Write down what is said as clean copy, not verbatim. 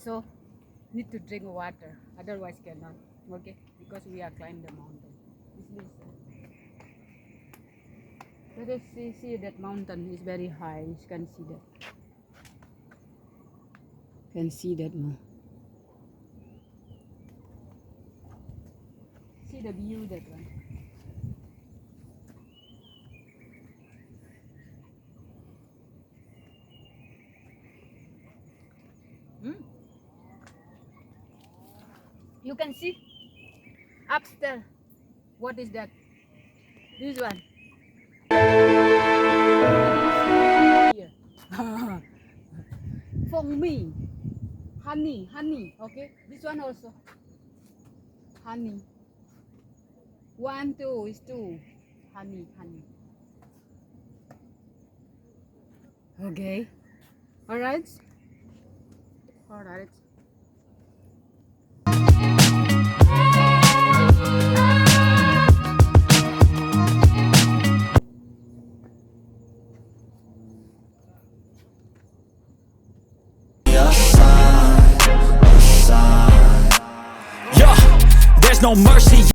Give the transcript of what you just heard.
So need to drink water, otherwise cannot. Okay, because we are climbing the mountain. Let us see that mountain is very high. You can see that. Can see that now. See the view that one. You can see upstairs. What is that? This one. Here. For me, honey. Okay, this one also. Honey. 1, 2 is 2. Honey. Okay. Alright. Yeah, there's no mercy.